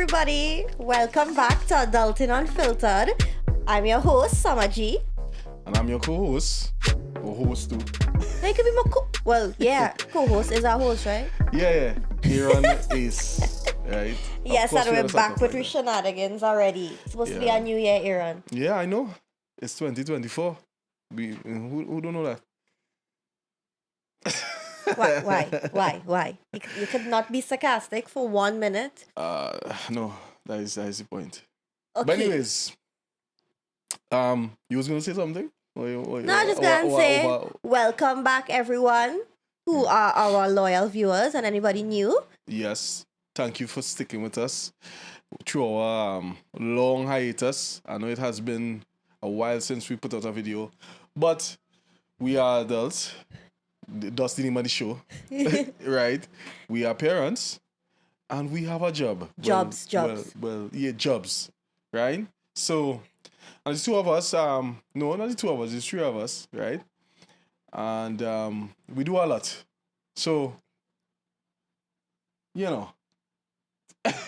everybody. Welcome back to Adulting Unfiltered. I'm your host, Samaji. And I'm your co-host, or host too. Hey, could be my well, yeah, co-host is our host, right? Yeah. Aaron is, right? Yes, and we're back with shenanigans already. It's supposed to be our new year, Aaron. Yeah, I know. It's 2024. Who don't know that? Why? You could not be sarcastic for 1 minute. No, that is the point. Okay. But anyways, you was gonna say something? No, I just gonna say welcome back, everyone who are our loyal viewers and anybody new. Yes, thank you for sticking with us through our long hiatus. I know it has been a while since we put out a video, but we are adults. Dusty name of the show, right? We are parents, and we have a job. Jobs. Jobs, right? So, and the two of us, no, not the two of us, it's three of us, right? And we do a lot. So, you know,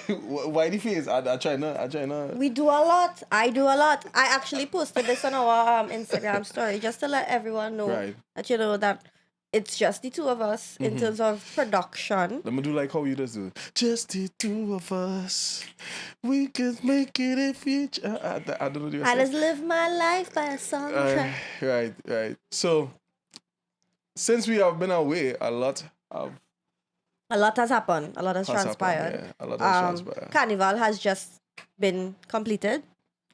why the face? I try not. We do a lot. I do a lot. I actually posted this on our Instagram story just to let everyone know that that it's just the two of us in terms of production. Let me do like how you just do. Just the two of us. We could make it if you... I don't know. I just live my life by a soundtrack. Right. So, since we have been away, a lot has happened. A lot has transpired. A lot has transpired. Carnival has just been completed.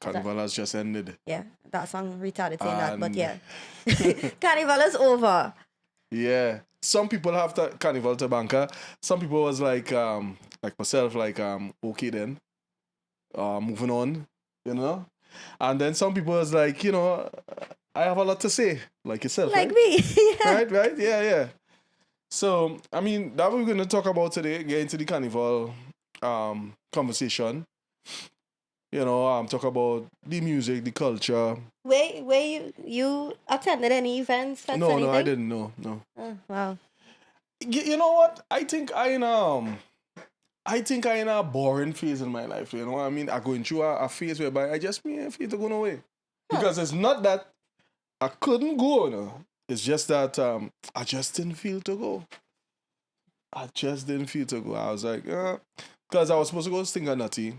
Carnival has just ended. Yeah, that song retarded saying that, but yeah. Carnival is over. Yeah. Some people have Carnival to banker. Some people was like myself, okay then. Moving on, And then some people was like, I have a lot to say, like yourself. Like right? me. Yeah. Right? Yeah. So, I mean, that we're going to talk about today, get into the Carnival conversation. Talk about the music, the culture. Where you attended any events? No, anything? I didn't. No. Oh, wow. You know what? I think I in a boring phase in my life. You know what I mean? I'm going through a phase whereby I just feel to go away. Because it's not that I couldn't go, It's just that I just didn't feel to go. I was like, because I was supposed to go to Stinker Nutty.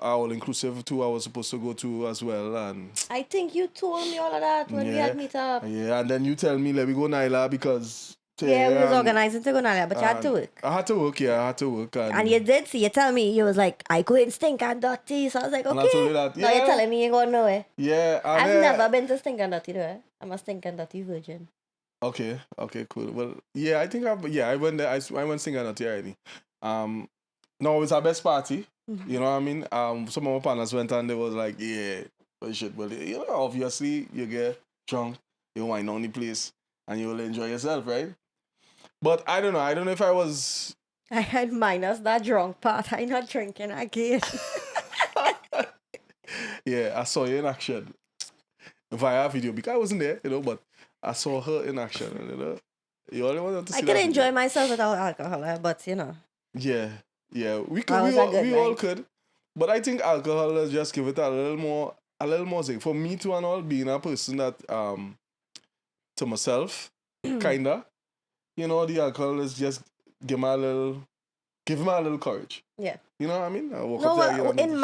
All inclusive too, I was supposed to go to as well, and I think you told me all of that when we had meet up. Yeah, and then you tell me let me go Naila because we was organizing to go Naila, but you had to work. I had to work, and you did see. You tell me you was like, I go in Stink and Dirty, so I was like, okay. And I told you that. Now you're telling me you ain't going nowhere. Yeah, I've never been to Stink and Dirty though. I'm a Stink and Dirty virgin. Okay, cool. Well, yeah, I think I went there. I went Stink and Dirty already. No, it was our best party. Mm-hmm. You know what I mean? Some of my partners went and they was like, yeah, but shit. Well, obviously you get drunk, you wind on the place, and you will enjoy yourself, right? But I don't know. I don't know if I was... I had minus that drunk part. I'm not drinking again. Yeah, I saw you in action via video because I wasn't there, but I saw her in action. You only wanted to see I could enjoy myself without alcohol, but Yeah, we all could, but I think alcohol has just give it a little more thing. For me too and all, being a person that to myself, kinda, the alcohol is just give me a little courage. Yeah. You know what I mean? In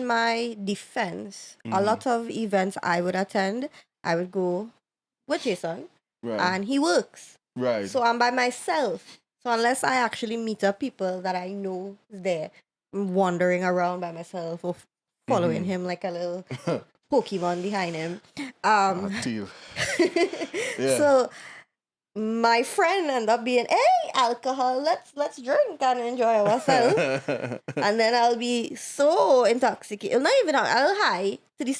my defense, a lot of events I would attend, I would go with Jason, and he works. Right. So I'm by myself. So unless I actually meet up people that I know is there, I'm wandering around by myself or following him like a little Pokemon behind him. Yeah. So my friend ended up being, hey, alcohol, let's drink and enjoy ourselves. And then I'll be so intoxicated. Not even I'll high to the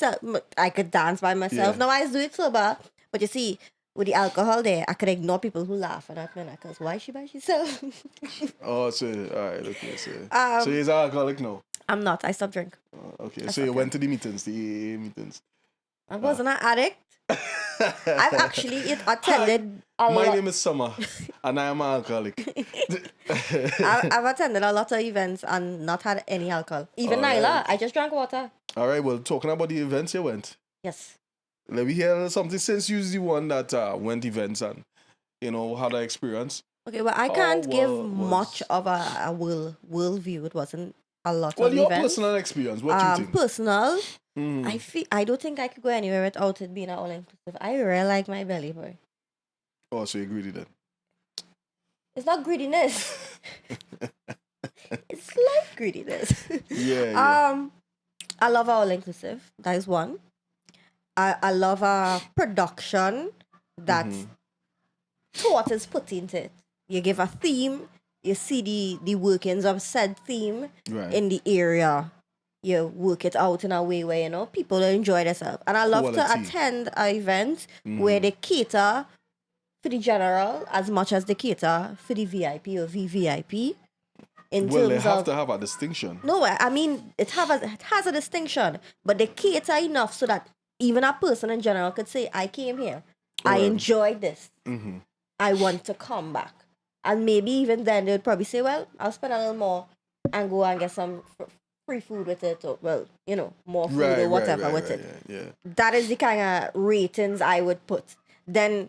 I could dance by myself. Yeah. Now I do it sober. But you see, with the alcohol there, I could ignore people who laugh at me because why is she by herself? Oh, so all right, okay, so you're an alcoholic now? I'm not. I stopped drinking. Okay, so you went to the meetings, I wasn't an addict. I've actually attended a My lot. name is Summer, and I am an alcoholic. I've attended a lot of events and not had any alcohol. Even All Nyla, right. I just drank water. All right, well, talking about the events you went, Yes. let me hear something since you're the one that went events and, had that experience. Okay, well, I How can't give much was... of a world view. It wasn't a lot Well, of your events. personal experience, what you think? Personal. Mm. I don't think I could go anywhere without it being all inclusive. I really like my belly boy. Oh, so you agree with that? It's not greediness. It's like greediness. Yeah. I love all inclusive. That is one. I love a production that thought is put into it. You give a theme, you see the workings of said theme Right. in the area. You work it out in a way where, people enjoy themselves. And I love to Quality. attend an event where they cater for the general as much as they cater for the VIP or VVIP. Well, they have to have a distinction. No, I mean, it has a distinction, but they cater enough so that even a person in general could say, I came here, I Alright. enjoyed this, I want to come back. And maybe even then they'd probably say, well, I'll spend a little more and go and get some free food with it, or, well, more food or whatever with it. Yeah. That is the kind of ratings I would put. Then,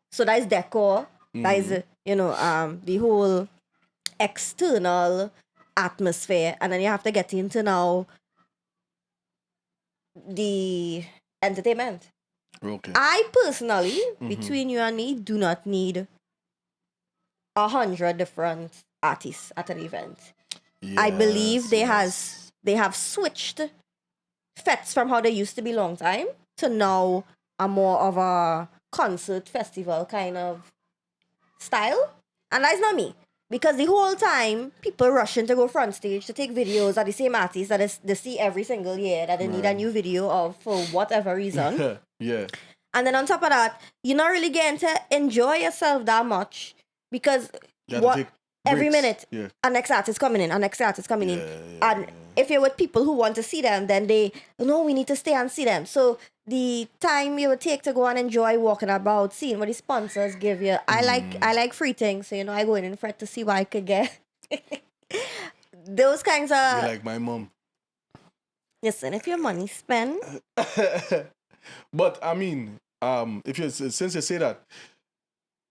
so that is decor, that is, the whole external atmosphere, and then you have to get into now the entertainment. Okay. I personally, between you and me, do not need 100 different artists at an event. I believe they have switched fets from how they used to be long time to now a more of a concert festival kind of style, and that's not me. Because the whole time, people rushing to go front stage to take videos of the same artists that they see every single year that they need a new video of for whatever reason. Yeah. And then on top of that, you're not really getting to enjoy yourself that much because You have to take every breaks. minute, a next artist coming in, a next artist coming in. Yeah. And if you're with people who want to see them, then we need to stay and see them. So the time you would take to go and enjoy walking about, seeing what the sponsors give you. I like free things, so I go in and fret to see what I could get. Those kinds of... You're like my mom. Listen, if your money spent... But I mean, since you say that,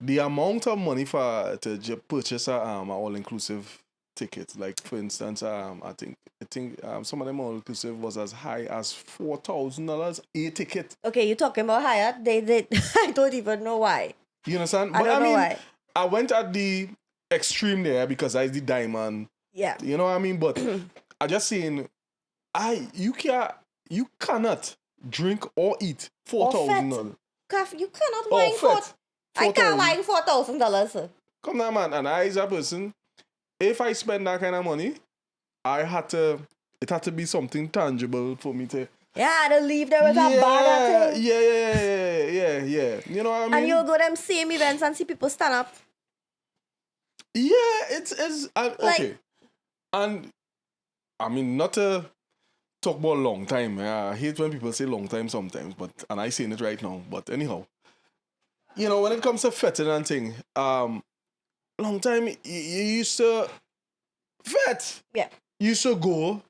the amount of money to purchase a all-inclusive ticket, like for instance, I think some of them all-inclusive was as high as $4,000 a ticket. Okay, you're talking about higher. They I don't even know why. You understand? I don't know why. I went at the extreme there because I did diamond. Yeah. You know what I mean? But I just saying, you cannot drink or eat $4,000. You cannot wine I can't wine $4,000, sir. Come on, man. And I, as a person, if I spend that kind of money, it had to be something tangible for me to... Yeah, to leave there with a bag of things. Yeah. You know what I mean? And you'll go to them same events and see people stand up. Yeah, it's okay. And I mean, not to talk about long time. I hate when people say long time sometimes, and I saying it right now. But anyhow, when it comes to fetting and thing, long time you used to fet. Yeah. You used to go,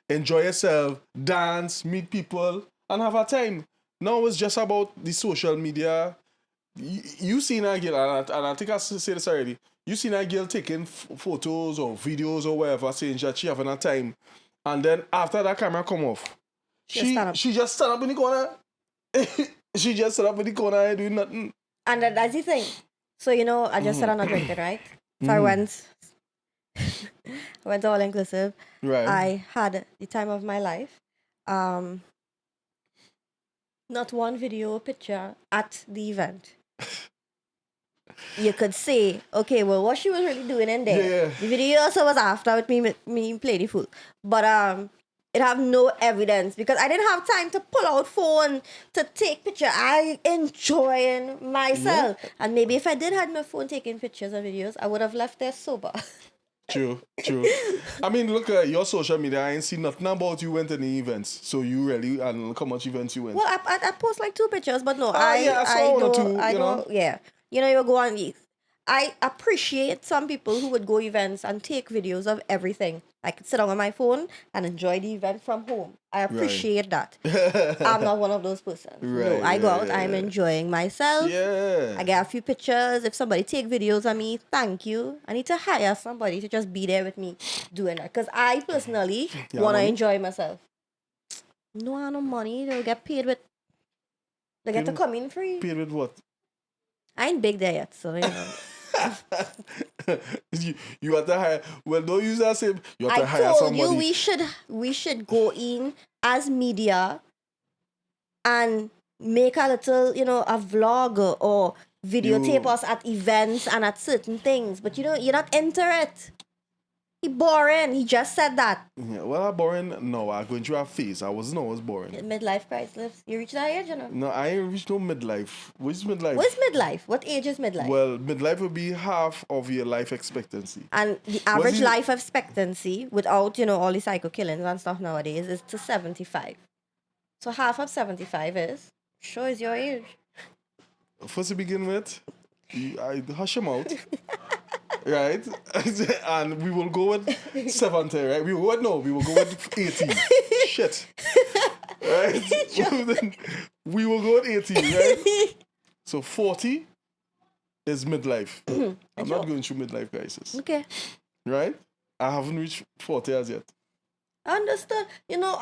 enjoy yourself, dance, meet people, and have a time. Now it's just about the social media. You seen a girl, and I think I said this already. You seen a girl taking photos or videos or whatever, saying that she having a time, and then after that camera come off, she just stand up in the corner. She just stand up in the corner and doing nothing. And that's the thing. So I just said I'm not drinking, right? So I went all inclusive. Right. I had the time of my life. Not one video or picture at the event. You could say, okay, well, what she was really doing in there. Yeah. The video also was after with me play the fool. But it have no evidence because I didn't have time to pull out phone to take picture. I enjoying myself. Yeah. And maybe if I did have my phone taking pictures and videos, I would have left there sober. True. I mean, look at your social media. I ain't seen nothing about you went to any events. So you really, and look how much events you went. Well, I post like 2 pictures, but no, yeah, I saw one or two, I you know. don't, yeah. You know, you go on, I appreciate some people who would go events and take videos of everything. I could sit down on my phone and enjoy the event from home. I appreciate that. I'm not one of those persons. No, Right, I go yeah, out, yeah, I'm yeah. enjoying myself. Yeah. I get a few pictures. If somebody take videos of me, thank you. I need to hire somebody to just be there with me doing that. Because I personally Yeah, want to money? enjoy myself. No, I no money. They'll get paid with. They get to Paid- come in free. Paid with what? I ain't big there yet, so you know. you have to hire. Well, don't use that same. You have to I hire told somebody. you we should go in as media and make a little, you know, a vlog or videotape You- us at events and at certain things. But you know, you're not into it. He boring. He just said that. Yeah, well, I'm boring. No, I'm going through a phase. I wasn't always boring. Midlife crisis. You reach that age, you know. No, I ain't reached no midlife. Which midlife? What's midlife? What age is midlife? Well, midlife would be half of your life expectancy. And the average it- life expectancy without, you know, all the psycho killings and stuff nowadays is to 75. So half of 75 is your age. First to begin with, I hush him out. Right? And we will go with 70, right? We will go with 80. Shit. Right? We will go with 80, right? So 40 is midlife. I'm not going through midlife crisis. Okay. Right? I haven't reached 40 as yet. I understand. You know,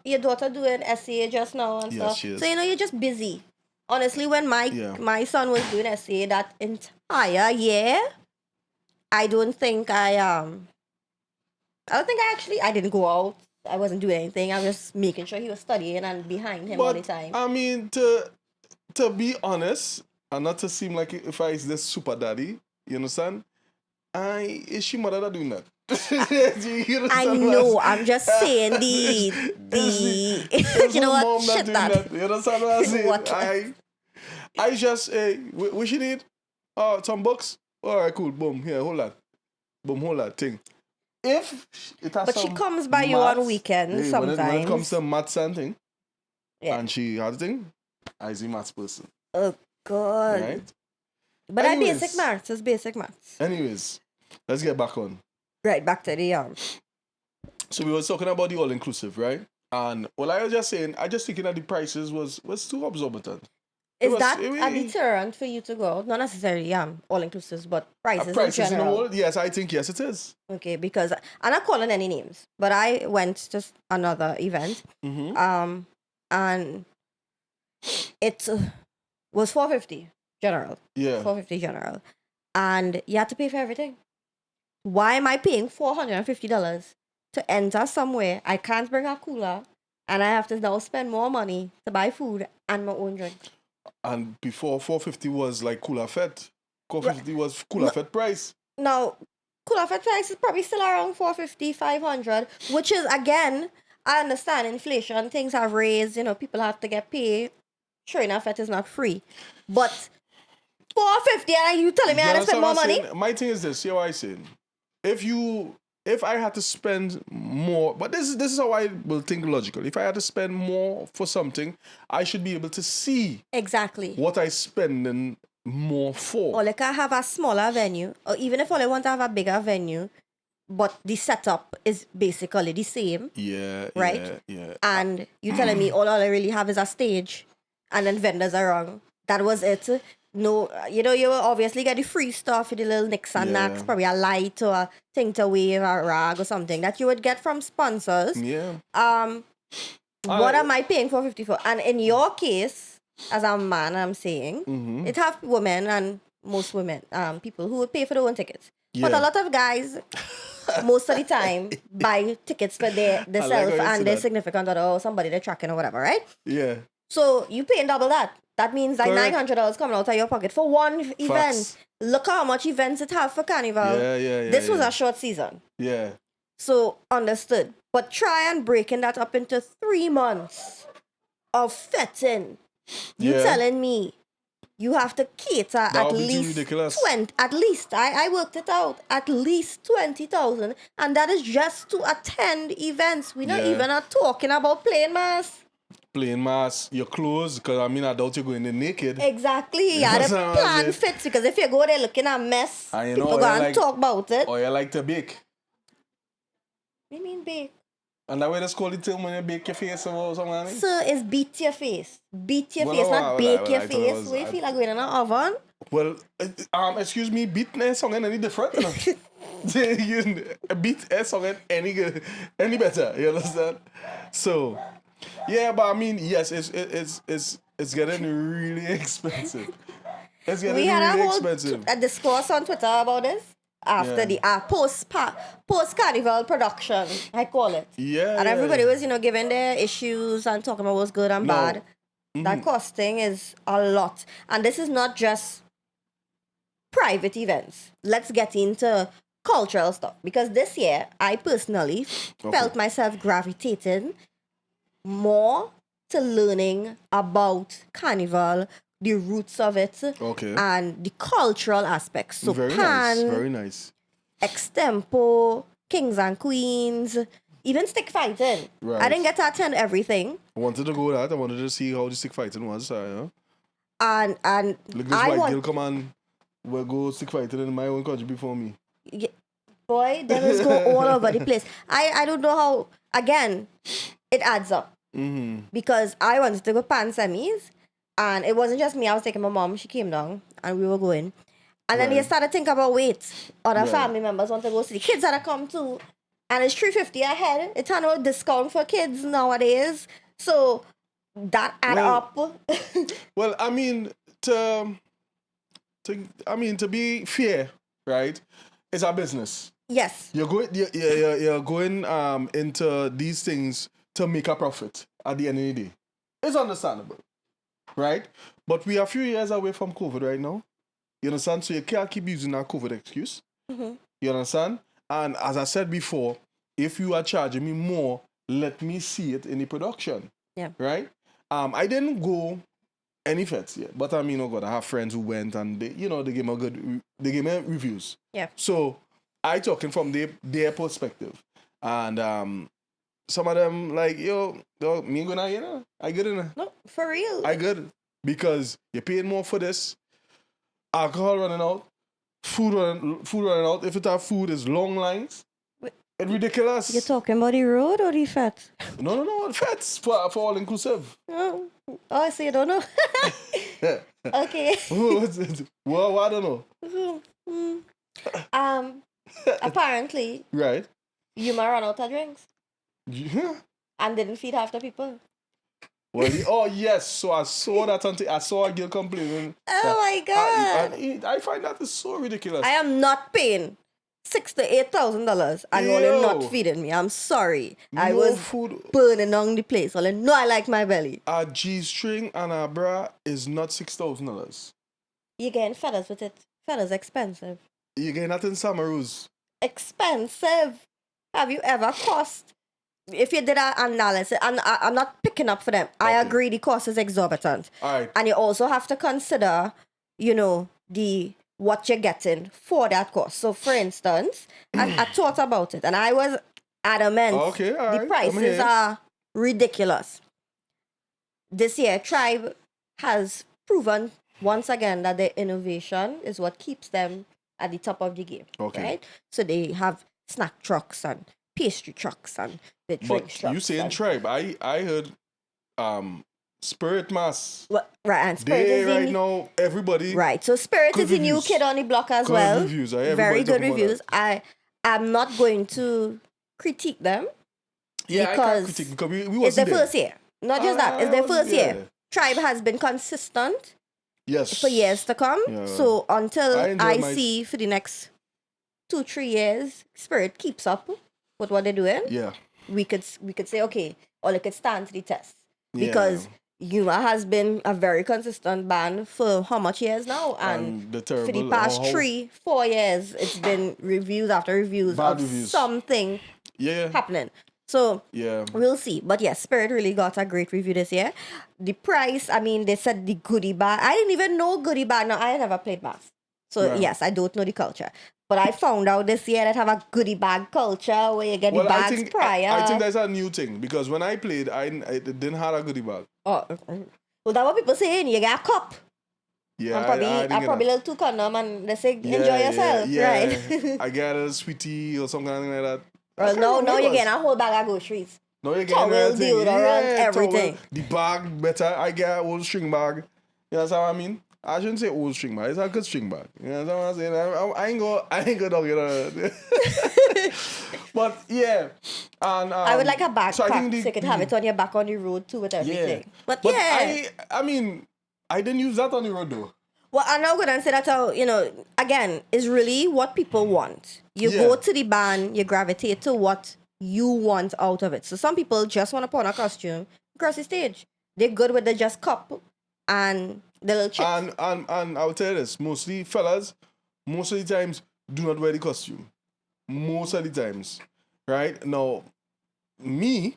your daughter doing SCA just now and Yes, stuff. she is. So, you know, you're just busy. Honestly, when Yeah. my son was doing SCA that entire year, I don't think I didn't go out. I wasn't doing anything. I was just making sure he was studying and behind him all the time. I mean, to be honest, and not to seem like if I is this super daddy, you understand? Is she mother that doing that? You I understand what know. I'm I'm just saying Is you her know mom what? not Shit doing that. You understand what I'm saying? What? I just, what she need? Some books? All right, cool. Boom. Here, hold that. Boom, hold that thing. If it has But she some comes by you on maths, weekends when it comes sometimes. to maths and thing, Yeah. and she has thing, I see maths person. Oh God. Right? But Anyways. basic maths is basic maths. Anyways, let's get back on. Right, back to the So we were talking about the all-inclusive, right? And what I was just saying, I just thinking that the prices was too exorbitant. Is that a deterrent for you to go out? Not necessarily all inclusive, but prices in in the general. world? Yes, I think yes it is. Okay, because I'm not calling any names, but I went to another event, Mm-hmm. and it was $450 general. Yeah. $450 general, and you had to pay for everything. Why am I paying $450 to enter somewhere I can't bring a cooler, and I have to now spend more money to buy food and my own drink? And before 450 was like Cooler Fed. 450 was Cooler Fed price. Now, Cooler Fed price is probably still around 450, 500, which is, again, I understand inflation, things have raised, you know, people have to get paid. Sure enough, it is not free. But 450, and you telling me I had to spend more money? My thing is this, you know what I saying? If I had to spend more, but this is how I will think logical. If I had to spend more for something, I should be able to see Exactly. what I spending more for. Or like I have a smaller venue, or even if I want to have a bigger venue, but the setup is basically the same. Yeah. Right? Yeah. And you telling me all I really have is a stage and then vendors around. That was it. No, you know, you will obviously get the free stuff with the little nicks and knacks, probably a light or a thing to wave, a rag or something that you would get from sponsors. Yeah. What am I paying $450 for? And in your case, as a man, I'm saying, it have women and most women, people who would pay for their own tickets. But a Yeah. lot of guys, most of the time, buy tickets for themselves how you say and their that. significant other or somebody they're tracking or whatever, right? Yeah. So you paying double that. That means like Correct. $900 coming out of your pocket for one event. Facts. Look how much events it have for Carnival. Yeah. This was a short season. Yeah. So understood. But try and breaking that up into 3 months of fetting. You Yeah. telling me you have to cater at would be too least ridiculous. 20. At least I worked it out. At least 20,000, and that is just to attend events. We're not Yeah. even talking about playing mass. Plain mass, your clothes, because I mean, I doubt you're going there naked. Exactly. You had That's to what I plan mean. fits, because if you go there looking a mess, And you people know, go you and like- talk about it. Or you like to bake. What do you mean bake? And that way that's called the term when you bake your face or something like that. Sir, is beat your face. Beat your Well, face, well, not well, bake well, your I thought it face. was- What you feel like going in an oven? Well, excuse me, beat a song any different, you know? Beat a song any better, you understand? So, yeah, but I mean, yes, it's getting really expensive. It's getting We had really a whole expensive. a discourse on Twitter about this after Yeah. the post carnival production, I call it. Yeah, And yeah, everybody yeah. was, giving their issues and talking about what's good and No. bad. That costing is a lot. And this is not just private events. Let's get into cultural stuff. Because this year, I personally felt myself gravitating more to learning about Carnival, the roots of it, Okay. and the cultural aspects. So Very pan, nice, very nice. extempo, kings and queens, even stick fighting. Right. I didn't get to attend everything. I wanted to go that. I wanted to see how the stick fighting was. And Look, this I white want girl come and will go stick fighting in my own country before me. boy, devils go all over the place. I don't know how, again, it adds up. Because I wanted to go pan semis, and it wasn't just me. I was taking my mom. She came down, and we were going. And then you Right. started thinking about wait, other Right. family members want to go see the kids that have come too, and it's $350 ahead. It's a no discount for kids nowadays, so that add Well- up. Well, I mean, to be fair, right? It's our business. Yes, You're going into these things to make a profit at the end of the day. It's understandable, right? But we are a few years away from COVID right now. You understand? So you can't keep using that COVID excuse. You understand? And as I said before, if you are charging me more, let me see it in the production. Yeah. Right? I didn't go any fets yet, but I mean, oh God, I have friends who went and they gave me reviews. Yeah. So I talking from their perspective, and some of them like, yo, me gonna, I get in. no, for real. I good because you're paying more for this. Alcohol running out, food running out. If it have food, is long lines. Wait. It's ridiculous. You're talking about the road or the fat? No, fats for all inclusive. Oh, so you don't know? Okay. Well, I don't know. Apparently, Right. you might run out of drinks Yeah. and didn't feed half the people. Well, oh yes. So I saw that. I saw a girl complaining. Oh my God. I find that is so ridiculous. I am not paying $6,000 to $8,000 and Ew. Olin not feeding me. I'm sorry. I No was food. burning on the place. Olin, no, I like my belly. A G-string and a bra is not $6,000. You're getting feathers with it. Feathers expensive. You getting that in Samaroos. Expensive. Have you ever cost? If you did an analysis, and I'm not picking up for them. I Okay. agree the cost is exorbitant. All right. And you also have to consider, what you're getting for that cost. So, for instance, I thought about it and I was adamant Okay, all the right. prices I'm here. are ridiculous. This year, Tribe has proven once again that their innovation is what keeps them at the top of the game. Okay. Right? So they have snack trucks and pastry trucks and the drinks But trucks. you saying and- tribe? I heard Spirit Mass. Right, and Spirit They is the right new- now everybody Right, so Spirit Good is the new reviews. kid on the block as Good well. reviews. Very Everybody good talking about reviews. I'm not going to critique them. Yeah, I because can't critique because we It's their wasn't there. first year. Not just that, it's their first yeah. year. Tribe has been consistent Yes. for years to come. Yeah. So until I enjoy I my- see for the next 2-3 years, Spirit keeps up with what they're doing, Yeah. we could say, okay, or it could stand to the test. Yeah. Because Yuma has been a very consistent band for how much years now? And the for the terrible past how- 3-4 years, it's been reviews after reviews Bad of reviews. something Yeah. happening. So Yeah. we'll see. But yes, Spirit really got a great review this year. The price, I mean, they said the goodie bag. I didn't even know goodie bag. No, I never played mass. So Right. yes, I don't know the culture. But I found out this year that have a goodie bag culture where you get the Well, I bags think prior. I think that's a new thing because when I played, I didn't have a goodie bag. Oh, well, that's what people saying. You get a cup. Yeah, And I probably, didn't get probably a that. little too condom and they say Yeah, enjoy yeah, yourself, yeah. right? I got a sweetie or something like that. I Well, can't now, remember now what it you're was. getting a whole bag of groceries. No, you're getting Towel, everything. deodorant, Yeah, everything. Towel, the bag better. I get a old string bag. You know what I mean? I shouldn't say old string bag. It's a good string bag. You know what I'm saying? I ain't go down, you know. But yeah, and I would like a so I think backpack so you could have it on your back on the road too with yeah. everything. But But yeah. I mean, I didn't use that on the road though. Well, I'm not going to say that, again, is really what people want. You Yeah. go to the band, you gravitate to what you want out of it. So some people just want to put on a costume, across the stage. They're good with the just cup and the little chips. And I'll tell you this, mostly fellas, most of the times do not wear the costume. Most of the times. Right? Now, me,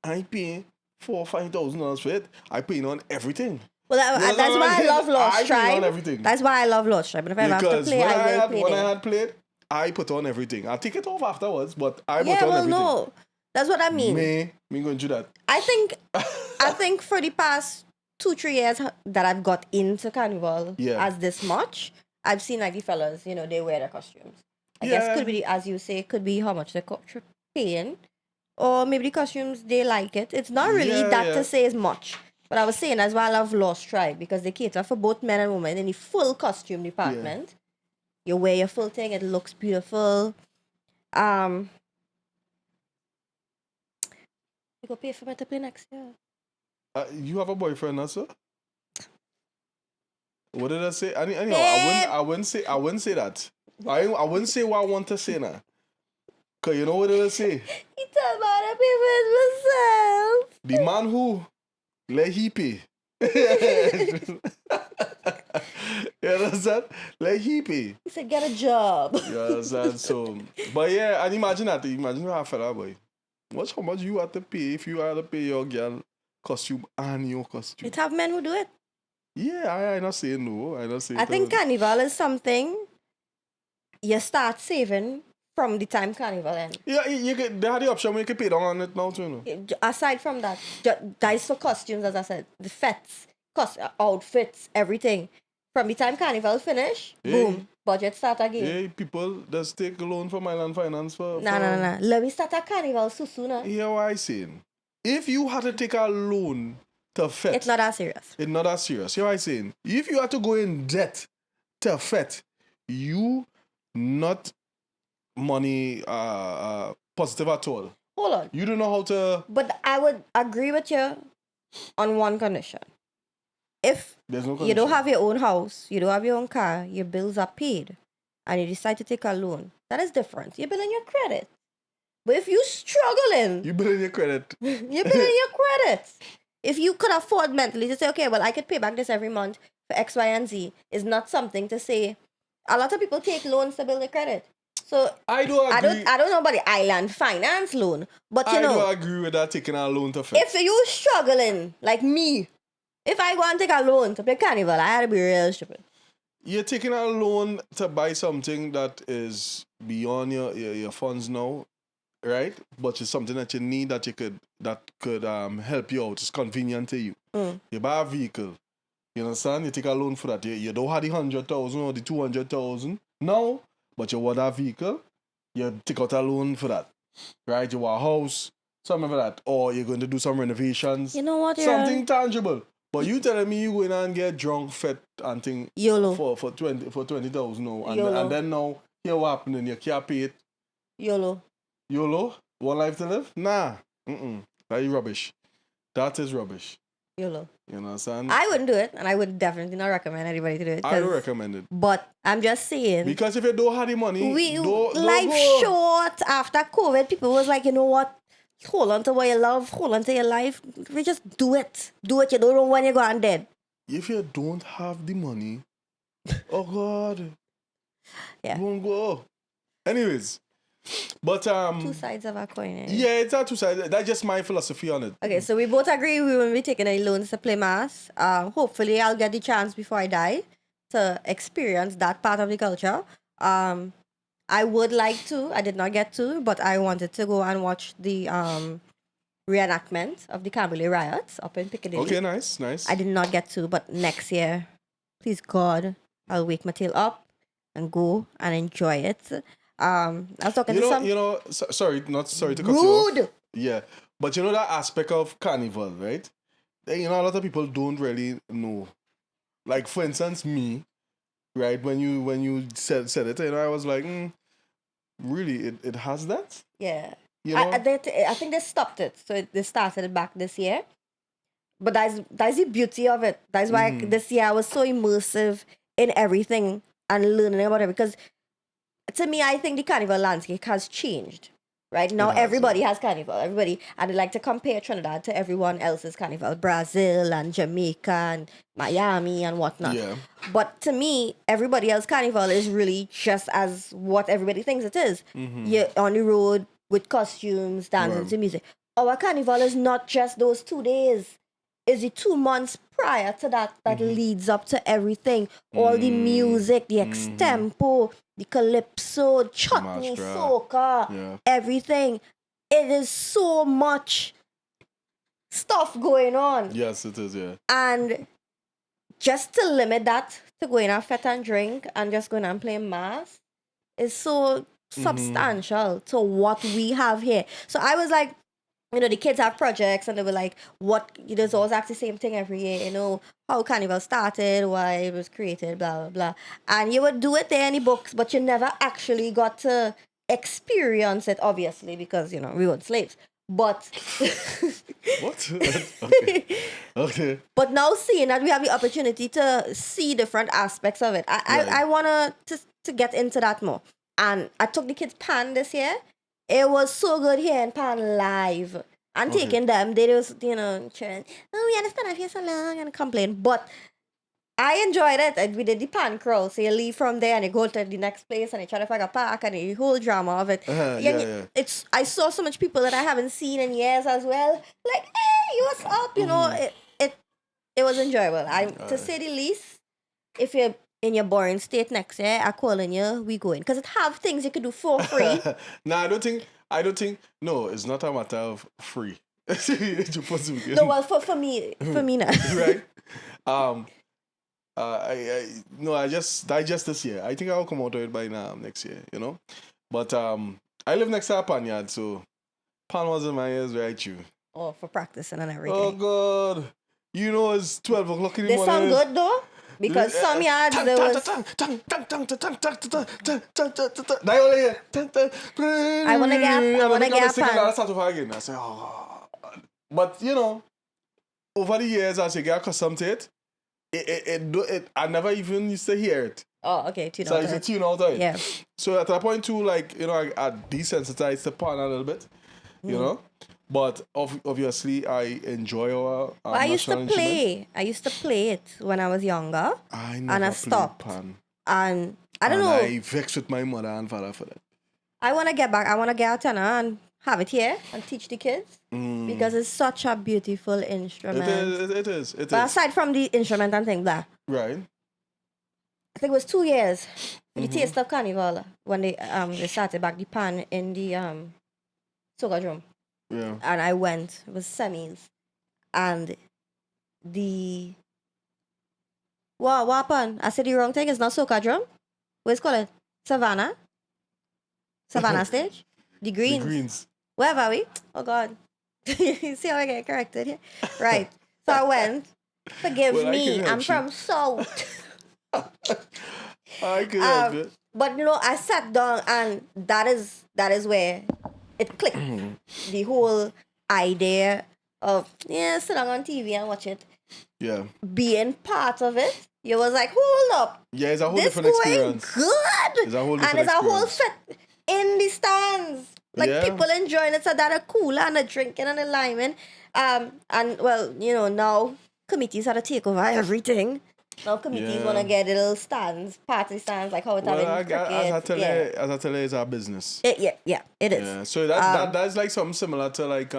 I pay $4,000-5,000 for it. I pay on everything. Well, You know that's what why I I mean? love Lost I pay on Tribe. everything. That's why I love Lost Tribe. But if I have to Because play, when I will play when there. I had played, I put on everything. I take it off afterwards, but I put Yeah, on well, everything. no. That's what I mean. Me going to do that. I think for the past 2-3 years that I've got into Carnival Yeah. as this much, I've seen like the fellas, they wear their costumes. I Yeah. guess could be, as you say, could be how much they're paying, or maybe the costumes they like it. It's not really Yeah, that yeah. to say as much. But I was saying as well, I love Lost Tribe because they cater for both men and women in the full costume department. You wear your full thing, it looks beautiful. You go pay for me to play next year. You have a boyfriend also? What did I say? Anyhow, Babe. I wouldn't say that. I wouldn't say what I want to say now. Cause you know what did I say? He told me to pay for myself. The man who let he pay. You understand? Let he pay. He said, get a job. You understand? So, but yeah, and imagine that. Imagine you have fella boy. Watch how much you have to pay if you have to pay your girl costume and your costume. It have men who do it. Yeah, I not saying no. I not saying. I think Carnival is something you start saving from the time Carnival ends. Yeah, they had the option where you can pay down on it now too. No? Aside from that, that is for costumes, as I said. The fets, outfits, everything. From the time Carnival finish, boom, budget start again. Hey, people just take a loan from Island Finance for... Nah. Let me start a Carnival so sooner. Hear what I saying? If you had to take a loan to FET... It's not that serious. It's not that serious. Hear what I saying? If you had to go in debt to FET, you not money positive at all. Hold on. You don't know how to... But I would agree with you on one condition. If There's no you don't condition. have your own house, you don't have your own car, your bills are paid, and you decide to take a loan, that is different. You're building your credit. But if you're struggling, You building your credit. you're building your credit. If you could afford mentally to say, okay, well, I could pay back this every month for X, Y, and Z, is not something to say. A lot of people take loans to build their credit. So I do agree. I don't know about the island finance loan, but I do agree with that, taking a loan to FET. if you're struggling like me, if I go and take a loan to play Carnival, I had to be real stupid. You're taking a loan to buy something that is beyond your funds now, right? But it's something that you need that could help you out. It's convenient to you. You buy a vehicle. You understand? You take a loan for that. You don't have the 100,000 or the 200,000 now, but you want a vehicle. You take out a loan for that, right? You want a house, something like that, or you're going to do some renovations. You know what? Something tangible. But you telling me you going and get drunk, fat, and thing YOLO. for 20,000 now, YOLO. and then now here what happening? You can't pay it. YOLO. YOLO, one life to live. Nah, that is rubbish. That is rubbish. YOLO. You know what I'm saying? I wouldn't do it, and I would definitely not recommend anybody to do it. I don't recommend it But I'm just saying, because if you don't have the money, don't life go. short after COVID, people was like, you know what? Hold on to what you love. Hold on to your life. We just do it. Do it. You don't know when you're going dead. If you don't have the money, oh God, Yeah. don't go. Anyways, But Two sides of a coin. Eh? yeah, it's not two sides. That's just my philosophy on it. Okay, so we both agree we won't be taking any loans to play mass. Hopefully, I'll get the chance before I die to experience that part of the culture. I would like to. I did not get to, but I wanted to go and watch the reenactment of the Carnival riots up in Piccadilly. Okay, nice, nice. I did not get to, but next year, please God, I'll wake my tail up and go and enjoy it. I was talking to some sorry to cut you off. rude. Yeah, but you know that aspect of carnival, right? You know, a lot of people don't really know. Like for instance, me, right? When you said it, I was like, really, it has that. Yeah. You know? I think they stopped it, so they started it back this year. But that's the beauty of it. That's why this year I was so immersive in everything and learning about it. Because to me, I think the carnival landscape has changed. Right now, everybody has carnival. Everybody, and they like to compare Trinidad to everyone else's carnival, Brazil and Jamaica and Miami and whatnot. Yeah. But to me, everybody else carnival is really just as what everybody thinks it is. You're on the road with costumes, dancing to music. Our carnival is not just those 2 days. It's the 2 months prior to that leads up to everything. All the music, the extempo, the calypso, chutney, soca, everything. It is so much stuff going on. Yes, it is, yeah. And just to limit that to going out fete and drink and just going and playing mass is so substantial to what we have here. So I was like, the kids have projects and they were like, there's always ask the same thing every year, how Carnival started, why it was created, blah, blah, blah. And you would do it there in the books, but you never actually got to experience it, obviously, because, we weren't slaves. But... What? Okay. But now seeing that we have the opportunity to see different aspects of it, I want to get into that more. And I took the kids Pan this year. It was so good hearing Pan live and taking them. They just, cheering, we understand I've here so long and complain. But I enjoyed it. We did the Pan crawl. So you leave from there and you go to the next place and you try to find a park and the whole drama of it. I saw so much people that I haven't seen in years as well. Like, hey, what's up? It was enjoyable. To say the least, if you're in your boring state next year, I calling you, we going. Because it have things you could do for free. No, I don't think, no, it's not a matter of free. No, well, for me now. Right? I just digest this year. I think I'll come out of it by next year, But I live next to a Pan yard, so Pan was in my ears right you. Oh, for practicing and everything. Oh God. It's 12 o'clock in the morning. They sound good though. Because some yards there was... I want to get a Pan. I say, oh. But, over the years, as you get accustomed to it, I never even used to hear it. Oh, okay. So I used to tune out of it. Yeah. So at that point too, I desensitized the Pan a little bit, But obviously, I enjoy our I used to play. I used to play it when I was younger. I stopped. Pan. And I don't know. I vexed with my mother and father for that. I want to get back. I want to get a tenor and have it here and teach the kids because it's such a beautiful instrument. It is. But aside from the instrument and things that, right? I think it was 2 years. The Taste of Carnival when they started back the Pan in the Soca Drum. Yeah. And I went. It was semis, and what happened? I said the wrong thing. It's not Soca Drum. What's it called? Savannah stage. The Greens. Where are we? Oh God. You see how I get corrected here? Right. So I went. Forgive me. I'm from South. I can help it. But I sat down and that is where it clicked. The whole idea of sit down on TV and watch it. Yeah. Being part of it, you was like, hold up. Yeah, it's a whole different experience. Good. It's a whole different and it's experience. a whole fit in the stands. Like people enjoying it, so that a cooler and a drinking and a liming. And well, now committees had to take over everything. Now committees Yeah. want to get little stands, party stands, like how it's Well, having cricket. Yeah. as I tell you, it's our business. Yeah, it is. Yeah. So that's like something similar to like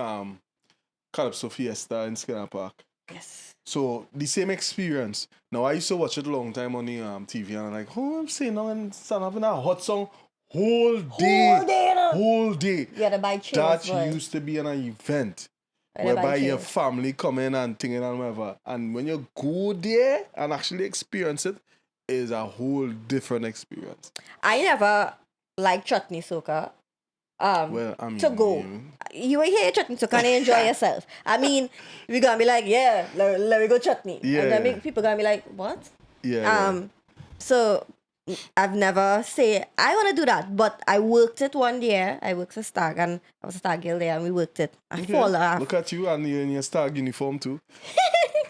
Calypso Fiesta in Skinner Park. Yes. So the same experience. Now I used to watch it a long time on the TV, and I'm like, oh, I'm sitting down and stand up in a hot song whole day, Whole day. whole day. You had to buy chairs. That used to be an event You had to buy whereby your chairs. family come in and thing and whatever. And when you go there and actually experience it, is a whole different experience. I never liked chutney soca. Well, I mean, To go. You were here chutney soca and enjoy yourself. I mean, we're gonna be like, yeah, let me go chutney. Yeah. And then people gonna be like, what? Yeah. So I've never say I want to do that, but I worked it one year. I worked for Stag, and I was a Stag girl there, and we worked it. I fall off. Look at you and you're in your Stag uniform too.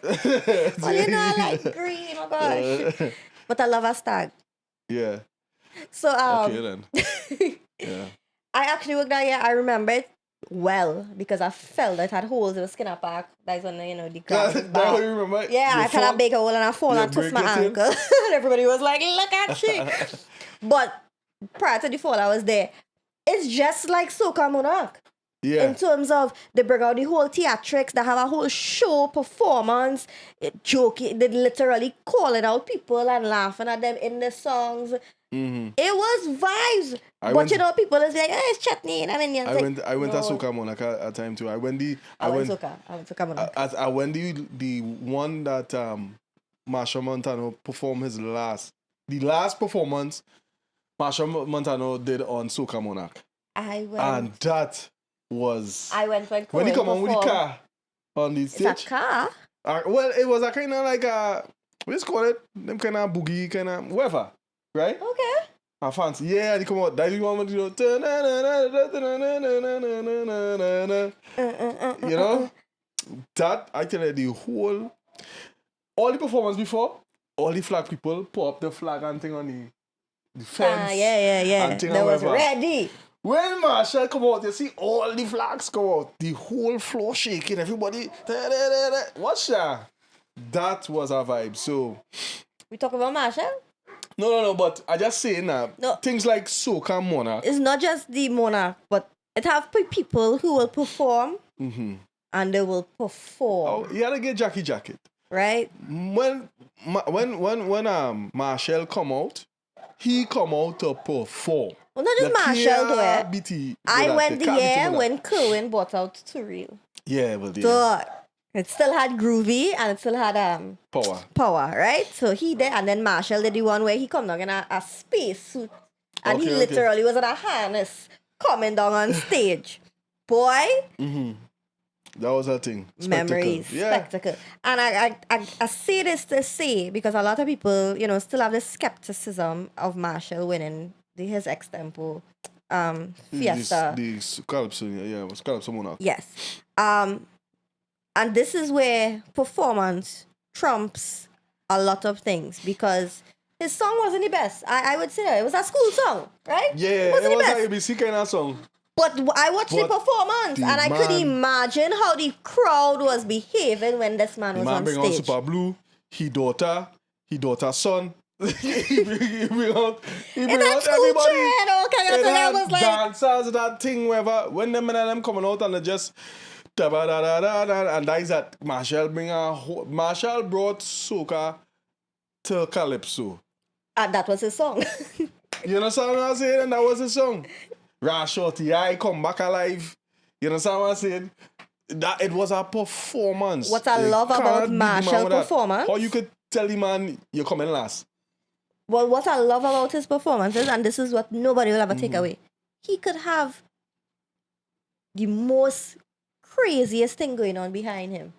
Well, you know, I like green. Oh gosh, but I love a Stag. Yeah. So Okay then. Yeah. I actually worked that year. I remember it well because I felt it had holes in the Skinner Park. That's when the grass was That bad. what you remember? Yeah, Your I kind fall? of big a hole and I fall You and twist my break your ankle. And everybody was like, look at she. But prior to the fall, I was there. It's just like Soca Monarch. Yeah. In terms of they bring out the whole theatrics, they have a whole show, performance, joking, they literally calling out people and laughing at them in the songs. Mm-hmm. It was vibes. went- You know, people is like, it's chutney and Indians. I went to no. Soca Monarch at time too. I went Soca Monarch. I went the one that Marsha Montano performed the last performance Marsha Montano did on Soca Monarch. I went. And that was when he come on with the car on the stage. It's a car? Well, it was a kind of like a what is it call it? Them kind of boogie kind of whatever, right? Okay. I fancy. Yeah, and he come out. That is one with you know. That I tell you all the performance before, all the flag people put up the flag and thing on the fence. Yeah. And thing That and was whatever. ready. When Marshall come out, you see all the flags come out, the whole floor shaking, everybody. Watch that. That was our vibe. So We talk about Marshall? no, but I just say now, No. things like Soca Monarch. It's not just the Monarch, but it have people who will perform and they will perform. Oh, you gotta get Jackie Jacket. Right? When Marshall come out, he come out to perform. Well, not just Marshall though. I went the year when Kerwin bought out Surreal. Yeah, but So it still had groovy and it still had power, right? So he did, and then Marshall did the one where he come down in a space suit, and he literally was in a harness coming down on stage. Boy, that was a thing. Memories, spectacle. And I say this to say because a lot of people, still have this skepticism of Marshall winning his extempo fiesta. The Calypso, it was Calypso Monarch. Yes. And this is where performance trumps a lot of things because his song wasn't the best. I would say that. It was a school song, right? Yeah, it wasn't it was the best. an ABC kind of song. But I watched the performance and I could imagine how the crowd was behaving when this man was on stage. The man bring on Super Blue, he daughter son. he bring out everybody. All kind of thing. I was like, dancers, that thing, whatever. When them and them coming out and they just and that is that Marshall brought soca to Calypso. And that was his song. You understand what I'm saying? And that was his song. Shorty, I come back alive. You understand what I'm saying? That it was a performance. What I love about Marshall performance. Or you could tell the man you're coming last. Well, what I love about his performances, and this is what nobody will ever take away, he could have the most craziest thing going on behind him.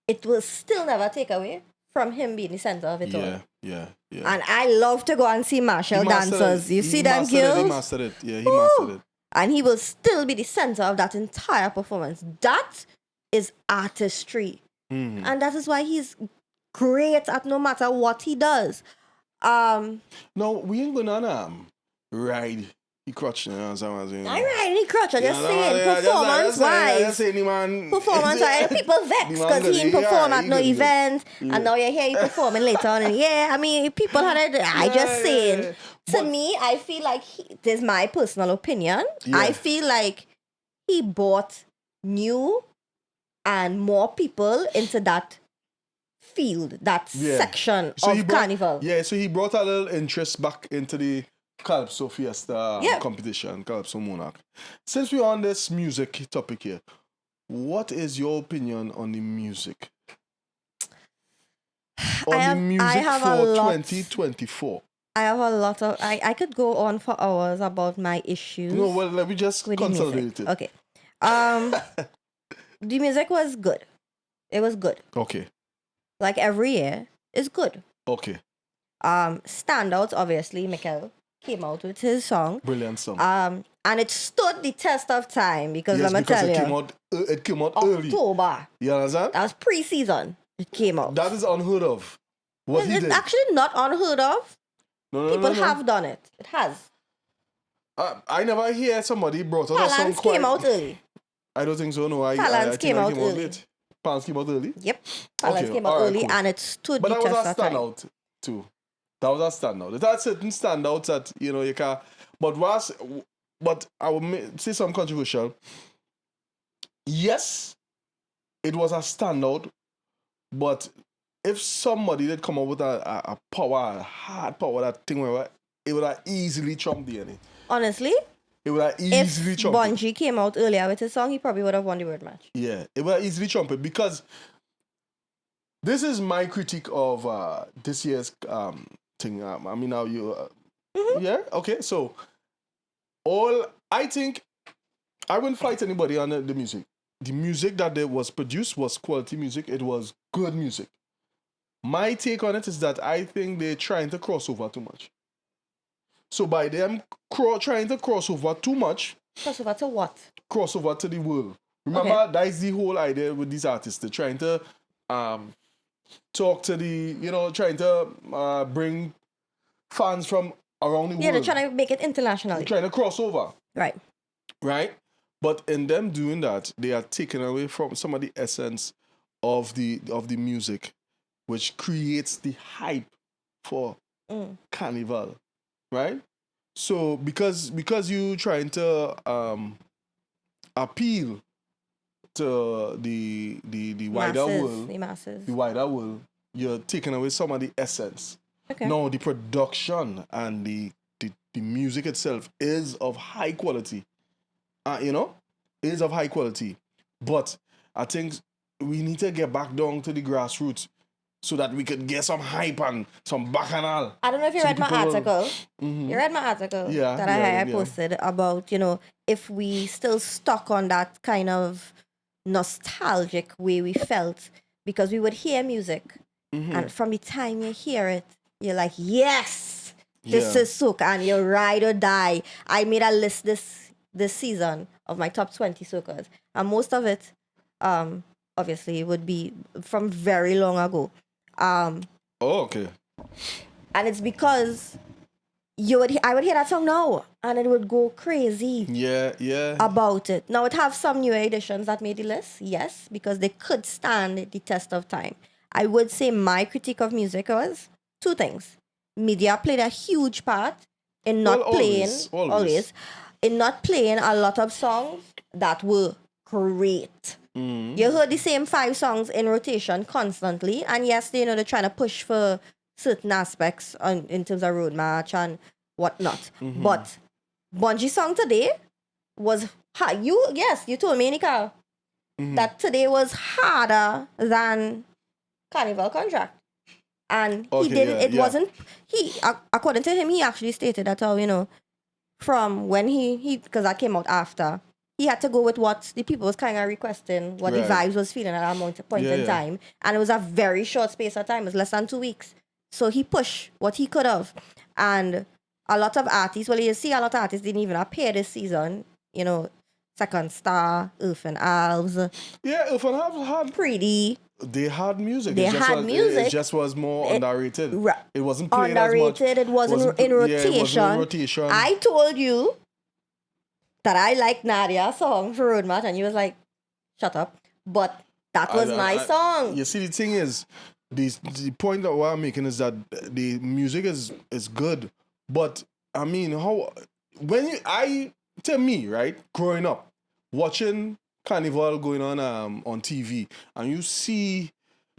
It will still never take away from him being the center of it all. Yeah. And I love to go and see Marshall dancers. You see them girls? He mastered it. Yeah, he mastered it. And he will still be the center of that entire performance. That is artistry. And that is why he's great at no matter what he does. No, we ain't gonna ride He crutch, you know what I'm saying? All right, he crutch. I'm just saying, man. Performance-wise, people vex because he didn't perform at no event, and now you hear he performing later on. And yeah, I mean, people had it. I just saying. To me, I feel like this is my personal opinion. Yeah. I feel like he brought new and more people into that field, that section of Carnival. Yeah, so he brought a little interest back into the Calypso Fiesta competition, Calypso Monarch. Since we're on this music topic here, what is your opinion on the music? For 2024. I have a lot of... I could go on for hours about my issues. No, well, let me just consolidate it. Okay. The music was good. It was good. Okay. Like every year, it's good. Okay. Standouts, obviously, Mikel came out with his song. Brilliant song. And it stood the test of time because let me tell you, it came out early. October. You understand? That was pre-season. It came out. That is unheard of. It's actually not unheard of. No, People have done it. It has. I never hear somebody brought out a song Palance came out early. I don't think so. No, Palance came out early. Palance came out early? Yep. Palance came out early, cool. And it stood the test of time. But that was a standout too. That was a standout. There are certain standouts that, you can... But I will say something controversial. Yes, it was a standout, but if somebody did come up with a hard power, that thing, it would have easily trumped the NA. Honestly? It would have easily trumped it. If Bungie came out earlier with his song, he probably would have won the word match. Yeah, it would have easily trumped it because this is my critique of this year's thing. I mean, now you... Yeah? Okay, so... I think I wouldn't fight anybody on the music. The music that was produced was quality music. It was good music. My take on it is that I think they're trying to cross over too much. So by them trying to cross over too much... Cross over to what? Cross over to the world. Remember, that is the whole idea with these artists. They're trying to talk to trying to bring fans from around the world. Yeah, they're trying to make it internationally. They're trying to cross over. Right. But in them doing that, they are taking away from some of the essence of the music, which creates the hype for Carnival, right? So because you trying to appeal to the wider world, the wider world, you're taking away some of the essence. Okay. No, the production and the music itself is of high quality. Is of high quality. But I think we need to get back down to the grassroots so that we could get some hype and some bacchanal. I don't know if you read my article. You read my article that I posted about, if we still stuck on that kind of nostalgic way we felt because we would hear music. And from the time you hear it, you're like, yes, this is soca, and you ride or die. I made a list this season of my top 20 soca's, and most of it, obviously, would be from very long ago. Okay. And it's because I would hear that song now, and it would go crazy. Yeah. About it. Now, it have some newer editions that made the list, yes, because they could stand the test of time. I would say my critique of music was two things. Media played a huge part in not playing in not playing a lot of songs that were great. You heard the same 5 songs in rotation constantly, and yes, they're trying to push for certain aspects in terms of road match and whatnot. But Bungie song today was hard. You told me, Nika, that today was harder than Carnival contract. And he didn't, it wasn't, according to him, he actually stated that, from when because that came out after, he had to go with what the people was kind of requesting, what the vibes was feeling at that point in time. And it was a very short space of time. It was less than 2 weeks. So he pushed what he could have. And a lot of artists, you see a lot of artists didn't even appear this season. Second Star, Earth and Alves. Yeah, Earth and Alves had... Pretty. They had music. Music. It just was more underrated. It wasn't played underrated. as much. It wasn't in rotation. Yeah, it wasn't in rotation. I told you that I like Nadia's song for Road March, and you was like, shut up. But that was my song. You see, the thing is, the point that what I'm making is that the music is good, but I mean, to me, right, growing up, watching Carnival going on TV, and you see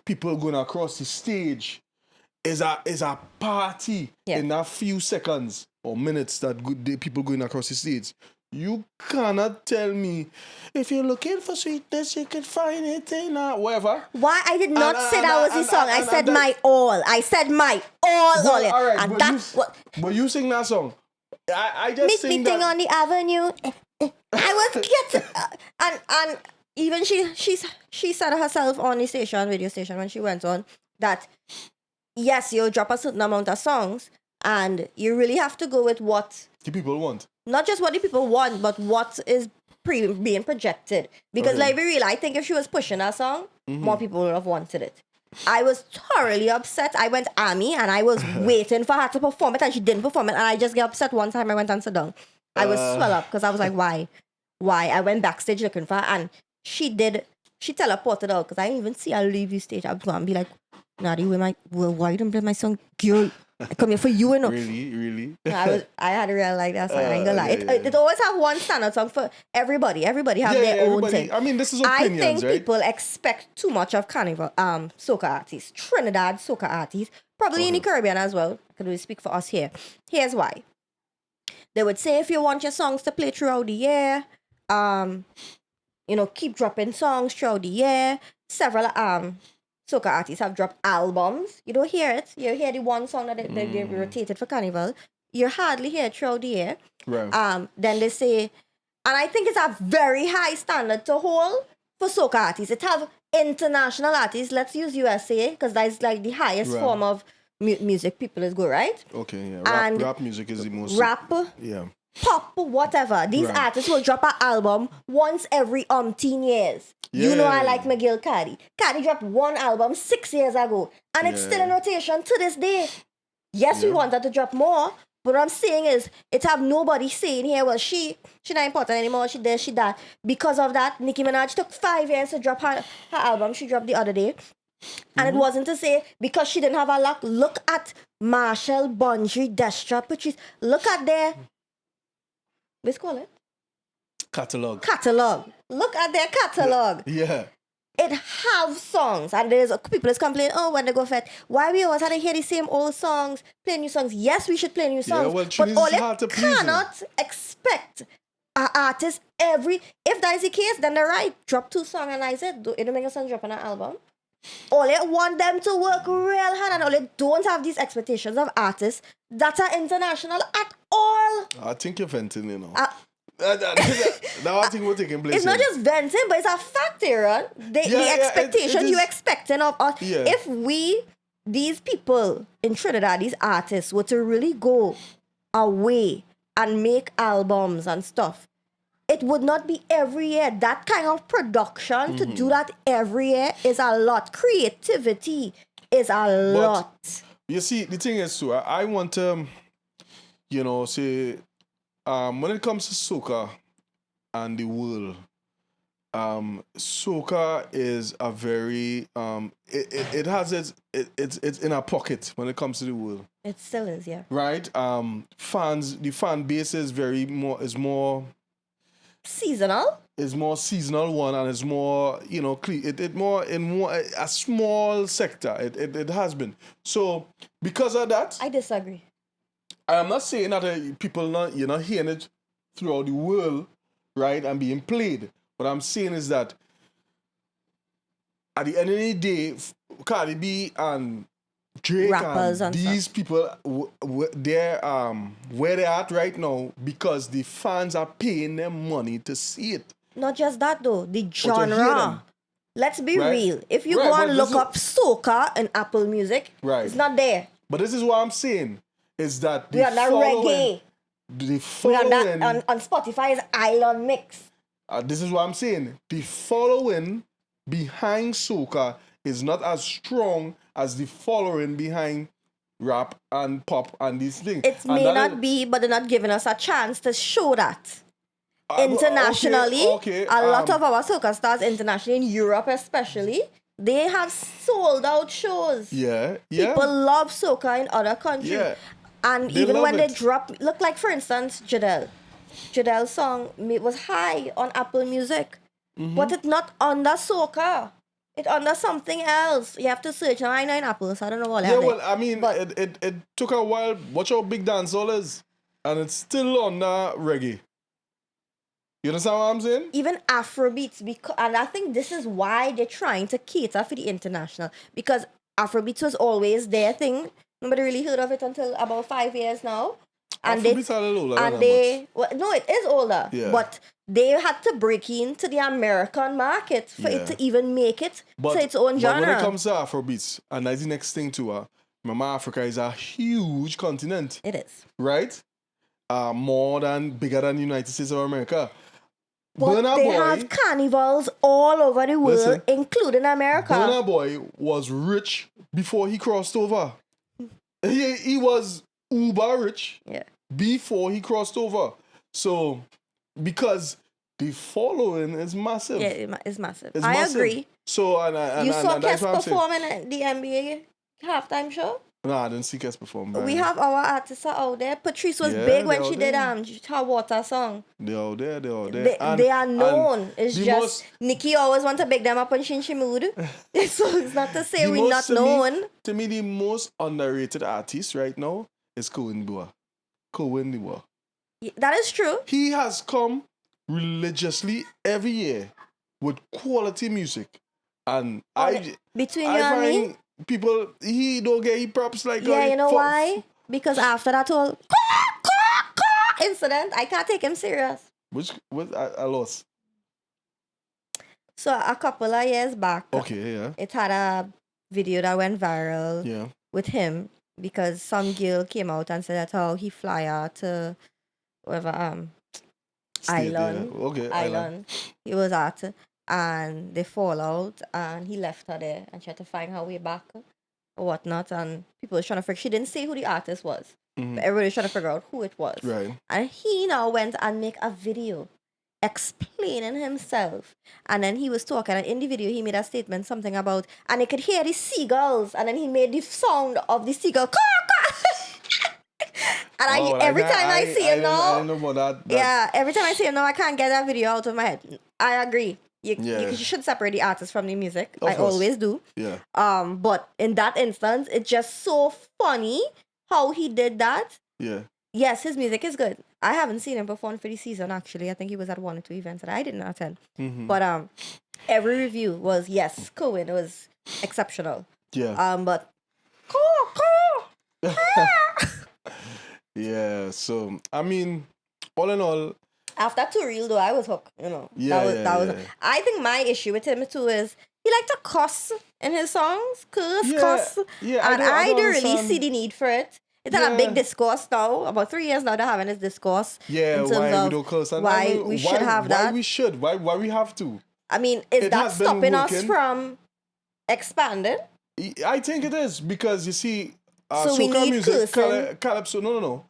people going across the stage, is a party in that few seconds or minutes that the people going across the stage. You cannot tell me if you're looking for sweetness, you can find it in whatever. Why I did not say that was the song. I said my all. I said my all. All right, and but you sing that song. I just sing that. Meeting on the avenue. I was getting and even she said herself on the radio station when she went on that yes, you drop a certain amount of songs and you really have to go with what the people want. Not just what the people want, but what is being projected. Because like be real, I think if she was pushing that song, more people would have wanted it. I was thoroughly upset. I went army and I was waiting for her to perform it and she didn't perform it. And I just get upset one time I went and sat down. I was swell up because I was like, why? I went backstage looking for her and she teleported out because I didn't even see her leave the stage. I was going to be like, Nadi, why you didn't play my song? Girl, I come here for you, you know. Really? I had to realize like that song. I ain't gonna lie. It always have one standard song for everybody. Everybody have their own thing. I mean, this is opinions, I think right? people expect too much of Carnival, soca artists, Trinidad soca artists, probably in the Caribbean as well. Because we speak for us here. Here's why. They would say if you want your songs to play throughout the year, keep dropping songs throughout the year. Several soca artists have dropped albums. You don't hear it. You hear the one song that they rotated for Carnival. You hardly hear it throughout the year. Right. Then they say, and I think it's a very high standard to hold for soca artists. It have international artists. Let's use USA because that's like the highest form of music people is good, right? Okay, yeah. Rap music is the most. Rap. Yeah. Pop, whatever. These artists will drop an album once every umpteen years. Yeah. You know I like McGill Cardi. Cardi dropped one album 6 years ago. And it's still in rotation to this day. Yes, we wanted to drop more. But what I'm saying is, it have nobody saying here, well, she not important anymore. She this, she that. Because of that, Nicki Minaj took 5 years to drop her album. She dropped the other day. And it wasn't to say, because she didn't have a luck. Look at Marshall, Bungie, Destra, Patrice. Look at their... What's it called? Catalog. Look at their catalog. Yeah. It have songs, and there's people is complaining, oh, when they go fed, why we always had to hear the same old songs, play new songs. Yes, we should play new songs, but all it cannot expect an artist if that is the case, then they're right. Drop 2 songs and I said, it don't make a sense dropping an album. All it want them to work real hard, and all it don't have these expectations of artists that are international at all. I think you're venting, you know. Now I think we're taking place. It's not just venting, but it's a fact, Aaron. The expectation you expecting of us. Yeah. If these people in Trinidad, these artists, were to really go away and make albums and stuff, it would not be every year. That kind of production, to do that every year is a lot. Creativity is a lot. You see, the thing is, too, I want to, say, when it comes to soca and the world, soca is a very it's in our pocket when it comes to the world. It still is, yeah. Right? The fan base is more seasonal. It's more seasonal one, and it's more it more in a small sector. It has been so because of that. I disagree. I'm not saying that people you're not hearing it throughout the world, right, and being played. What I'm saying is that at the end of the day, Cardi B and Drake rappers and these people, they're where they're at right now because the fans are paying them money to see it. Not just that though, the genre. Let's be real. If you go and look up soca in Apple Music, it's not there. But this is what I'm saying. Is that we are not reggae. The following on Spotify is Island Mix. This is what I'm saying. The following behind soca is not as strong as the following behind rap and pop and these things. It may not be, but they're not giving us a chance to show that. internationally, Okay. a lot of our soca stars internationally, in Europe especially, they have sold out shows. Yeah. People love soca in other countries. Yeah. And They even love when they it. drop, look like for instance, Jadelle. Jadel's song was high on Apple Music, but it's not under soca. It's under something else. You have to search. Now I know in Apple, so I don't know what. Yeah, well, I mean, but it took a while. Watch how big dancehall is, and it's still on reggae. You understand what I'm saying? even Afrobeats, and I think this is why they're trying to cater for the international, because Afrobeats was always their thing. Nobody really heard of it until about 5 years now. And Afrobeats are a little older and than they well, no, it is older. Yeah. But they had to break into the American market for it Yeah. to even make it to its own But genre. when it comes to Afrobeats, and that's the next thing to remember, Africa is a huge continent, It is. right? Bigger than the United States of America. But Burna they Boy, have carnivals all over the world, Listen, including America. Burna Boy was rich before he crossed over. He was uber rich Yeah. before he crossed over. So, because the following is massive. Yeah, it's massive. It's I massive. agree. So, and You saw that's Kes what I'm saying. performing at the NBA halftime show? No, I didn't see Kes perform. We have our artists out there. Patrice was Yeah, big when they're she out did her water song. They're all there. They are known. It's the just Nikki always want to big them up on Shinshi mood. So it's not to say the we're most- not known. To me, the most underrated artist right now is Cohen Bua. That is true. He has come religiously every year with quality music. And Between I you and me, find people, he don't get his props like yeah, you know why? Because after that whole incident, I can't take him serious. I lost. So a couple of years back, Okay, yeah. it had a video that went viral Yeah. with him because some girl came out and said that how he fly out to whatever State, island. yeah. Okay, Island he was at, and they fall out, and he left her there and tried to find her way back or whatnot, and people were trying to figure. She didn't say who the artist was, but everybody was trying to figure out who it was. Right. And he now went and make a video explaining himself, and then he was talking, and in the video he made a statement something about, and they could hear the seagulls, and then he made the sound of the seagull. And every time I see him now, I didn't know about that. yeah, every time I see him now, I can't get that video out of my head. I agree. Yeah. You should separate the artist from the music. Of I course. always do. Yeah. But in that instance, it's just so funny how he did that. Yeah. Yes, his music is good. I haven't seen him perform for the season actually. I think he was at 1 or 2 events that I didn't attend. But every review was yes, Cohen was exceptional. Yeah. But Yeah. So I mean, all in all, after Too Real though, I was hooked. You know, that was. I think my issue with him too is he liked to cuss in his songs, cuss. Yeah. And I don't really understand. see the need for it. It's had a big discourse now. About 3 years now, they're having this discourse. Yeah. in terms Why we of don't curse? And why we should have that. Why we should? Why we have to? I mean, is It that has been stopping us working. from expanding? I think it is because you see, So we soca need music, cursing. calypso. No,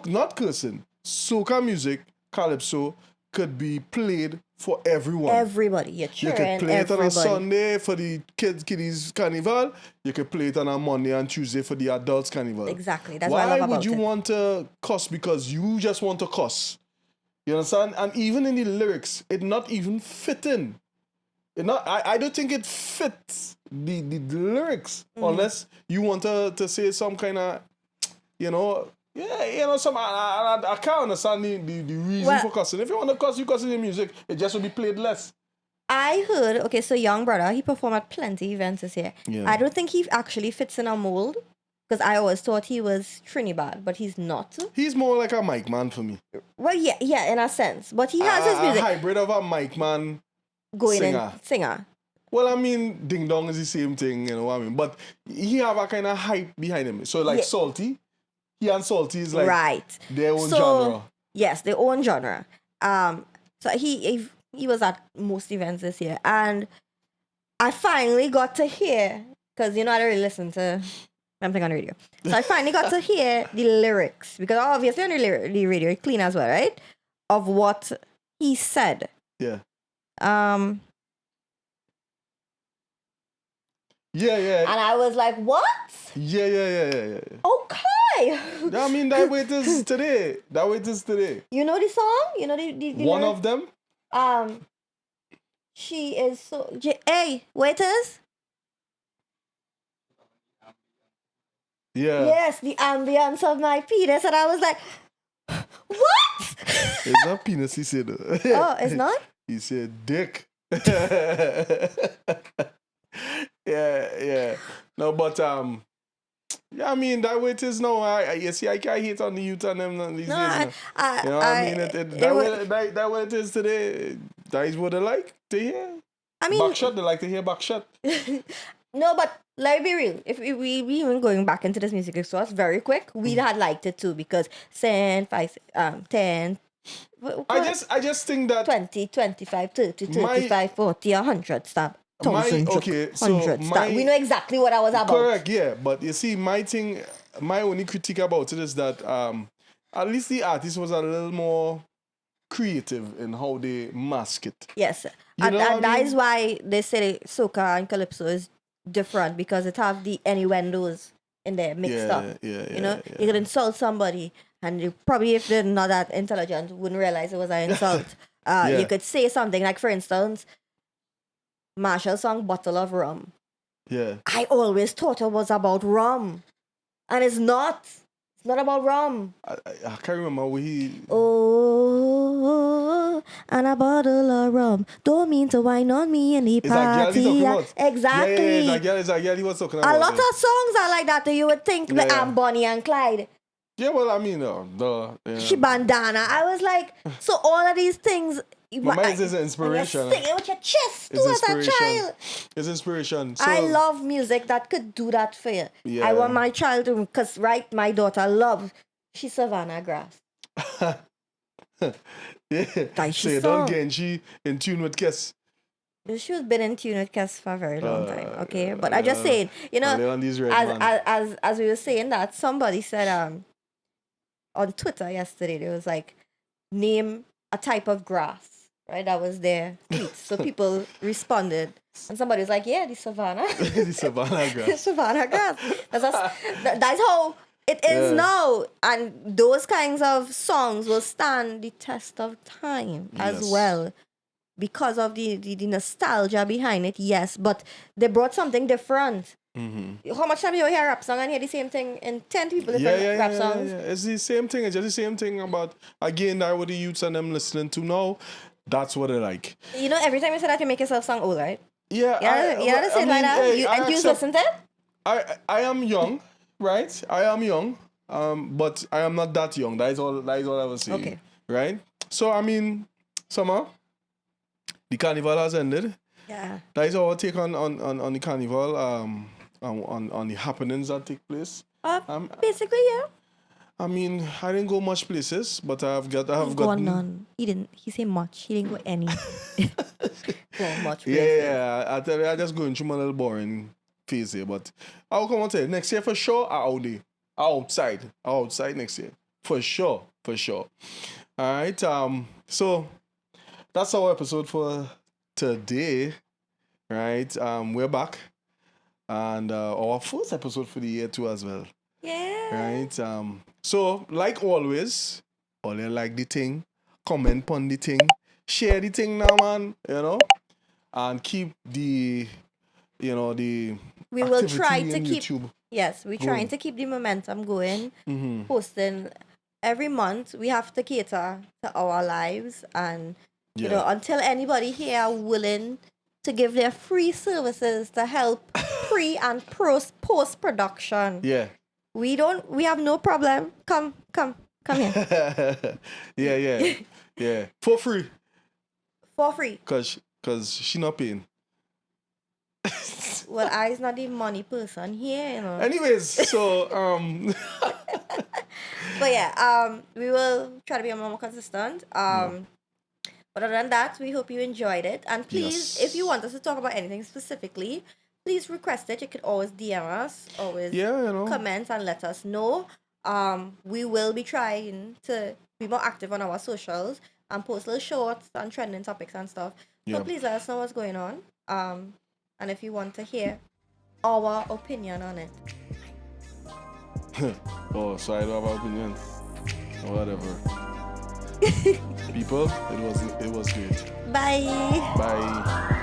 not cursing. Soca music, calypso could be played for everyone. Everybody, your You children, could play it on a everybody. Sunday for the kiddies carnival. You could play it on a Monday and Tuesday for the adults carnival. Exactly. That's what I Why love would about you it. want to cuss because you just want to cuss? You understand? And even in the lyrics, it not even fitting. I don't think it fits the lyrics unless you want to say some kind of, some I can't understand the reason for cussing. If you want to cuss, you cuss in the music. It just will be played less. I heard, okay, so Young Brother, he performed at plenty events this year. Yeah. I don't think he actually fits in a mold because I always thought he was Trinidad, but he's not. He's more like a mic man for me. Well, yeah, in a sense, but he has his A music hybrid of a mic man. going singer. in singer. Well, I mean, Ding Dong is the same thing, you know what I mean? But he have a kind of hype behind him. So like Yeah. Salty, he and Salty is like Right. their own So, genre. yes, their own genre. So he was at most events this year, and I finally got to hear, because I don't really listen to something on the radio. So I finally got to hear the lyrics, because obviously on the radio it's clean as well, right? of what he said. Yeah. Um, Yeah. and I was like, what? Yeah. Okay. I mean, that way it is today. That way it is today. You know the song? You know the One lyric? of them? She is so. Hey, waiters. Yeah. Yes, the ambience of my penis, and I was like, what? It's not penis, he said. Oh, it's not? He said dick. Yeah. No, but yeah, I mean that way it is now. You see, I can't hate on the youth and them these No, days. You know what I mean? That way it is today. That is what they like to hear. I mean, Backshot, they like to hear backshot. no, but let me be real. If we even going back into this music source very quick, we'd had liked it too because 10, 10, I just think that 20, 25, 30, my- 35, 40, 100, stop. okay, so 100, stop. my- We know exactly what I was about. Correct, yeah. But you see, my only critique about it is that at least the artist was a little more creative in how they mask it. Yes. You know what I And that mean? is why they say soca and calypso is different because it have the innuendos in there mixed up. You know, you could insult somebody and you probably, if they're not that intelligent, wouldn't realize it was an insult. Yeah. You could say something like, for instance, Marshall's song Bottle of Rum. Yeah. I always thought it was about rum. And it's not. It's not about rum. I can't remember what he. Oh, and a bottle of rum. Don't mean to whine on me in the Is that girl party. he's talking about? Exactly. Yeah, it's that girl he was talking about. A lot of songs are like that. That you would think like Bonnie and Clyde. Yeah, well, I mean, She bandana. I was like, so all of these things. But mine is inspiration. And you're singing with your chest too It's as a inspiration. child. It's inspiration. So, I love music that could do that for you. Yeah. I want my child to, because my daughter loves, she's Savannah Grass. yeah. Like So she you song. don't get she in tune with Kiss. She's been in tune with Cass for a very long time, okay? But I just saying, you know, on these red as we were saying that, somebody said on Twitter yesterday, there was like, name a type of grass, right? That was their tweet. So people responded. And somebody was like, yeah, the savannah. the Savannah grass. Savannah grass. That's how it is now. And those kinds of songs will stand the test of time as Yes. well. Because of the nostalgia behind it, yes. But they brought something different. Mm-hmm. How much time do you hear a rap song and hear the same thing in 10 people different rap songs? Yeah. It's the same thing. It's just the same thing about, again, that what the youths and them listening to now. That's what they like. You know, every time you say that, you make yourself sound old, right? Yeah. You know, say like that. hey, And you listen to it? I am young, right? I am young, but I am not that young. That is all I was saying. Okay. Right? So, I mean, summer, the carnival has ended. Yeah. That is our take on the carnival, on the happenings that take place. Basically, yeah. I mean, I didn't go much places, but I have got none. He didn't. He said much. He didn't go any. Go much. Places. Yeah. I tell you, I just going through my little boring phase here, but I'll come on tell you, next year for sure, I'm out there. Outside next year. For sure. All right. So that's our episode for today. Right. We're back. And our first episode for the year too as well. Yeah. Right. So like always, all you like the thing, comment on the thing, share the thing now, man. You know, and keep the, the We will activity try to in keep. YouTube. Yes, we're trying Going. to keep the momentum going. Mm-hmm. Posting every month. We have to cater to our lives, and you know, until anybody here are willing to give their free services to help pre and post production. Yeah. We have no problem. Come here. Yeah. For free. For free. Cause she not paying. Well, I's not the money person here, you know. Anyways, so But yeah, we will try to be more consistent. But other than that, we hope you enjoyed it. And please, if you want us to talk about anything specifically, please request it. You can always DM us, always comment and let us know. We will be trying to be more active on our socials. and post little shorts and trending topics and stuff. So Yeah. please let us know what's going on. And if you want to hear our opinion on it. Oh, so I don't have an opinion. Or whatever. People, it was great. Bye. Bye.